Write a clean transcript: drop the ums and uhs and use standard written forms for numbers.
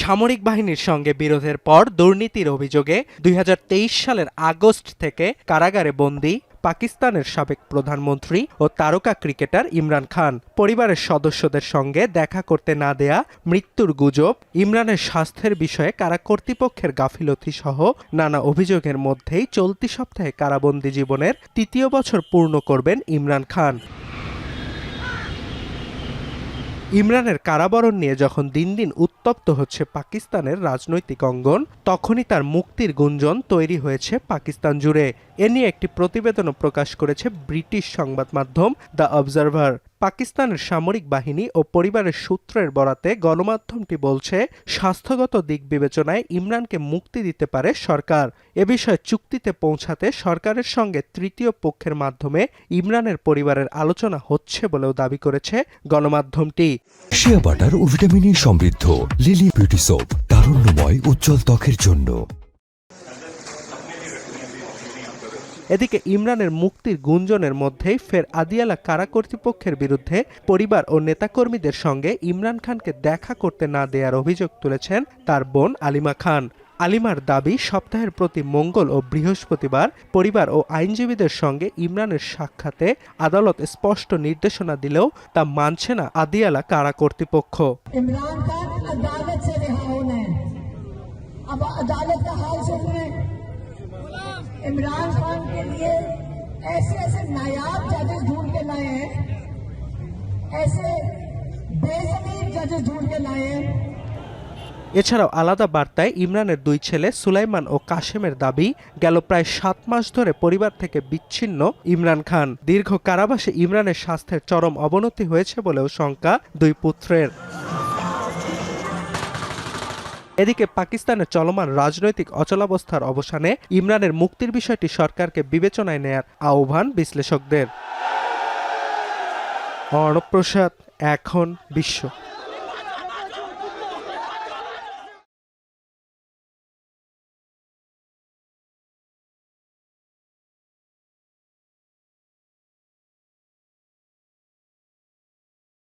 সামরিক বাহিনীর সঙ্গে বিরোধের পর দুর্নীতির অভিযোগে ২০২৩ সালের আগস্ট থেকে কারাগারে বন্দী পাকিস্তানের সাবেক প্রধানমন্ত্রী ও তারকা ক্রিকেটার ইমরান খান। পরিবারের সদস্যদের সঙ্গে দেখা করতে না দেয়া, মৃত্যুর গুজব, ইমরানের স্বাস্থ্যের বিষয়ে কারা কর্তৃপক্ষের গাফিলতি সহ নানা অভিযোগের মধ্যেই চলতি সপ্তাহে কারাবন্দী জীবনের ৩য় বছর পূর্ণ করবেন ইমরান খান। ইমরানের কারাবরণ নিয়ে যখন দিন দিন উত্তপ্ত হচ্ছে পাকিস্তানের রাজনৈতিক অঙ্গন, তখনই তার মুক্তির গুঞ্জন তৈরি হয়েছে পাকিস্তান জুড়ে। এ নিয়ে একটি প্রতিবেদনও প্রকাশ করেছে ব্রিটিশ সংবাদ মাধ্যম দ্য অবজারভার। পাকিস্তানের সামরিক বাহিনী ও পরিবারের সূত্রের বরাতে গণমাধ্যমটি বলছে, স্বাস্থ্যগত দিক বিবেচনায় ইমরানকে মুক্তি দিতে পারে সরকার। এ বিষয়ে চুক্তিতে পৌঁছাতে সরকারের সঙ্গে তৃতীয় পক্ষের মাধ্যমে ইমরানের পরিবারের আলোচনা হচ্ছে বলেও দাবি করেছে গণমাধ্যমটি। শিয়া বাটার ও ভিটামিন ই সমৃদ্ধ লিলি বিউটি সোপ, তারুণ্যময় উজ্জ্বল ত্বকের জন্য। এদিকে ইমরানের মুক্তির গুঞ্জনের মধ্যেই ফের আদিয়ালা কারা কর্তৃপক্ষের বিরুদ্ধে পরিবার ও নেতাকর্মীদের সঙ্গে ইমরান খানকে দেখা করতে না দেওয়ার অভিযোগ তুলেছেন তার বোন আলিমা খান। আলিমার দাবি, সপ্তাহের প্রতি মঙ্গল ও বৃহস্পতিবার পরিবার ও আইনজীবীদের সঙ্গে ইমরানের সাক্ষাতে আদালত স্পষ্ট নির্দেশনা দিলেও তা মানছে না আদিয়ালা কারা কর্তৃপক্ষ। इमरान खान अदालत से रिहा होना है। अब अदालत का हाल सुन रहे हैं। इमरान खान के लिए ऐसे ऐसे नायाब जजेस ढूंढ के लाए हैं, ऐसे बेज़मीन जजेस ढूंढ के लाए हैं। এছাড়াও আলাদা বার্তায় ইমরানের দুই ছেলে সুলাইমান ও কাশেমের দাবি, গেল প্রায় ৭ মাস ধরে পরিবার থেকে বিচ্ছিন্ন ইমরান খান। দীর্ঘ কারাবাসে ইমরানের স্বাস্থ্যের চরম অবনতি হয়েছে বলেও শঙ্কা দুই পুত্রের। এদিকে পাকিস্তানের চলমান রাজনৈতিক অচলাবস্থার অবসানে ইমরানের মুক্তির বিষয়টি সরকারকে বিবেচনায় নেয়ার আহ্বান বিশ্লেষকদের। অর্ণব প্রসাদ, এখন বিশ্ব।